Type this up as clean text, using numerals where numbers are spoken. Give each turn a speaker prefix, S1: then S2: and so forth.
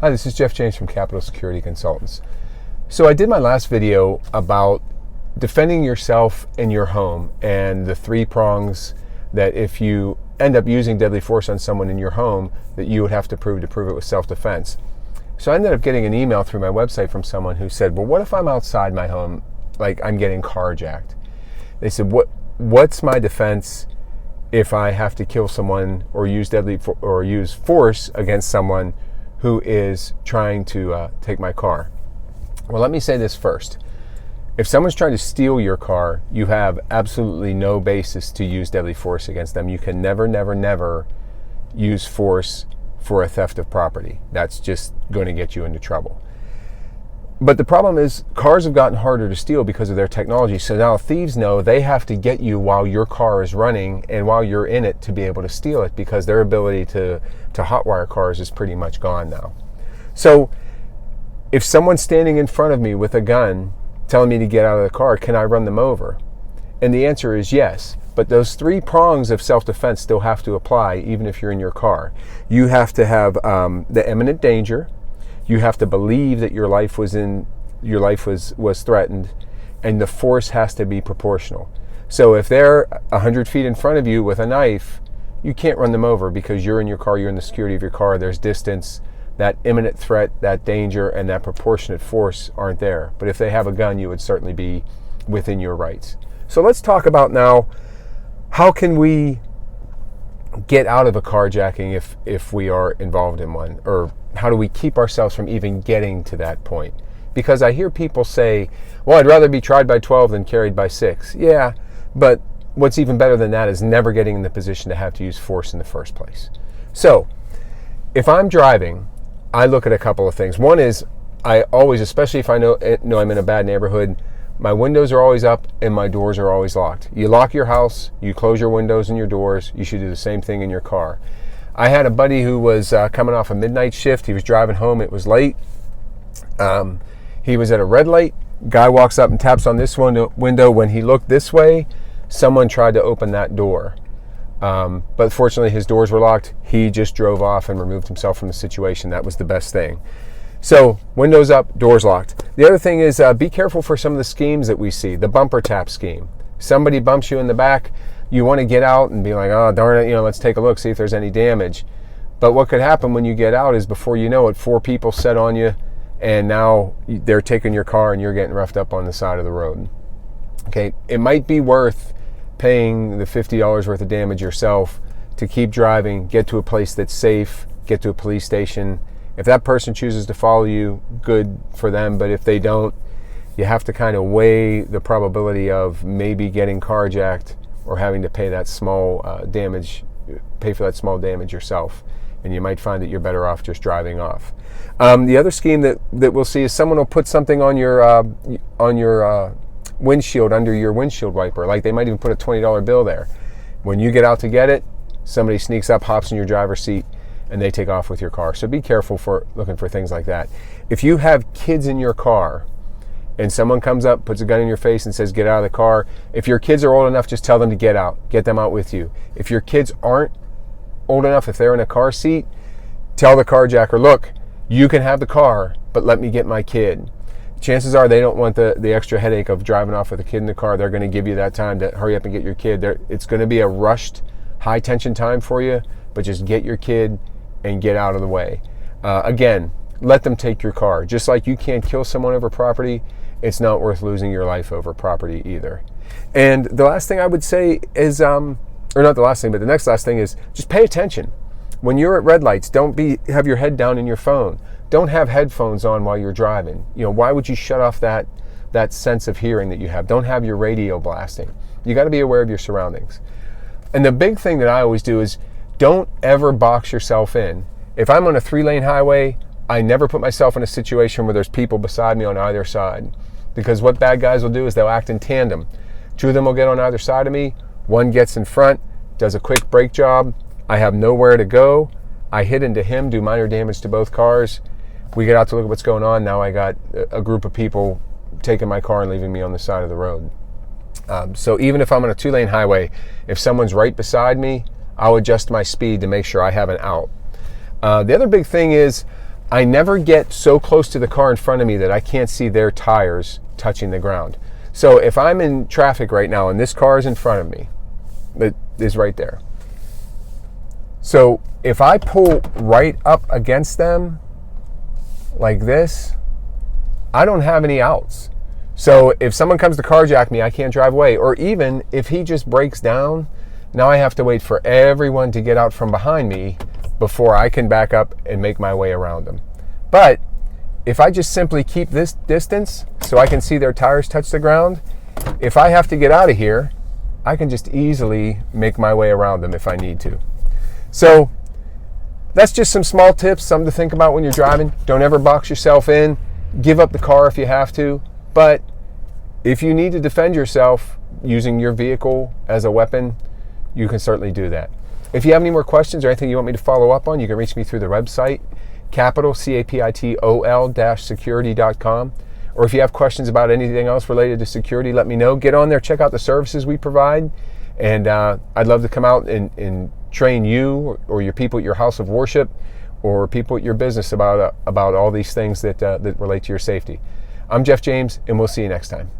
S1: Hi, this is Jeff James from Capital Security Consultants. So I did my last video about defending yourself in your home and the three prongs that if you end up using deadly force on someone in your home that you would have to prove it with self-defense. So I ended up getting an email through my website from someone who said, well, what if I'm outside my home, like I'm getting carjacked? They said, what's my defense if I have to kill someone or use force against someone who is trying to take my car? Well, let me say this first. If someone's trying to steal your car, you have absolutely no basis to use deadly force against them. You can never, never, never use force for a theft of property. That's just going to get you into trouble. But the problem is cars have gotten harder to steal because of their technology. So now thieves know they have to get you while your car is running and while you're in it to be able to steal it, because their ability to hotwire cars is pretty much gone now. So if someone's standing in front of me with a gun telling me to get out of the car, can I run them over? And the answer is yes. But those three prongs of self-defense still have to apply even if you're in your car. You have to have the imminent danger. You have to believe that your life was threatened, and the force has to be proportional. So if they're 100 feet in front of you with a knife, you can't run them over because you're in your car, you're in the security of your car, there's distance, that imminent threat, that danger, and that proportionate force aren't there. But if they have a gun, you would certainly be within your rights. So let's talk about now, how can we get out of a carjacking if we are involved in one? Or how do we keep ourselves from even getting to that point? Because I hear people say, well, I'd rather be tried by 12 than carried by 6. Yeah, but what's even better than that is never getting in the position to have to use force in the first place. So if I'm driving, I look at a couple of things. One is, I always, especially if I know I'm in a bad neighborhood, my windows are always up and my doors are always locked. You lock your house, you close your windows and your doors. You should do the same thing in your car. I had a buddy who was coming off a midnight shift. He was driving home. It was late. He was at a red light. Guy walks up and taps on this window. When he looked this way, someone tried to open that door. But fortunately, his doors were locked. He just drove off and removed himself from the situation. That was the best thing. So windows up, doors locked. The other thing is be careful for some of the schemes that we see. The bumper tap scheme. Somebody bumps you in the back. You want to get out and be like, oh, darn it, let's take a look, see if there's any damage. But what could happen when you get out is, before you know it, 4 people set on you, and now they're taking your car and you're getting roughed up on the side of the road. Okay, it might be worth paying the $50 worth of damage yourself to keep driving, get to a place that's safe, get to a police station. If that person chooses to follow you, good for them. But if they don't, you have to kind of weigh the probability of maybe getting carjacked or having to pay that small pay for that small damage yourself. And you might find that you're better off just driving off. The other scheme that we'll see is someone will put something on your windshield, under your windshield wiper. Like they might even put a $20 bill there. When you get out to get it, somebody sneaks up, hops in your driver's seat, and they take off with your car. So be careful for looking for things like that. If you have kids in your car and someone comes up, puts a gun in your face and says, get out of the car, if your kids are old enough, just tell them to get out. Get them out with you. If your kids aren't old enough, if they're in a car seat, tell the carjacker, look, you can have the car, but let me get my kid. Chances are they don't want the extra headache of driving off with a kid in the car. They're going to give you that time to hurry up and get your kid. It's going to be a rushed, high-tension time for you, but just get your kid and get out of the way. Again, let them take your car. Just like you can't kill someone over property, it's not worth losing your life over property either. And the last thing I would say is, or not the last thing, but the next last thing is just pay attention. When you're at red lights, don't have your head down in your phone. Don't have headphones on while you're driving. Why would you shut off that sense of hearing that you have? Don't have your radio blasting. You got to be aware of your surroundings. And the big thing that I always do is don't ever box yourself in. If I'm on a 3-lane highway, I never put myself in a situation where there's people beside me on either side. Because what bad guys will do is they'll act in tandem. 2 of them will get on either side of me. 1 gets in front, does a quick brake job. I have nowhere to go. I hit into him, do minor damage to both cars. We get out to look at what's going on. Now I got a group of people taking my car and leaving me on the side of the road. So even if I'm on a 2-lane highway, if someone's right beside me, I'll adjust my speed to make sure I have an out. The other big thing is I never get so close to the car in front of me that I can't see their tires touching the ground. So if I'm in traffic right now and this car is in front of me, it is right there. So if I pull right up against them like this, I don't have any outs. So if someone comes to carjack me, I can't drive away. Or even if he just breaks down, now I have to wait for everyone to get out from behind me before I can back up and make my way around them. But if I just simply keep this distance so I can see their tires touch the ground, if I have to get out of here, I can just easily make my way around them if I need to. So that's just some small tips, something to think about when you're driving. Don't ever box yourself in. Give up the car if you have to. But if you need to defend yourself using your vehicle as a weapon, you can certainly do that. If you have any more questions or anything you want me to follow up on, you can reach me through the website, capitol-security.com. Or if you have questions about anything else related to security, let me know. Get on there, check out the services we provide. And I'd love to come out and train you or your people at your house of worship or people at your business about all these things that relate to your safety. I'm Jeff James, and we'll see you next time.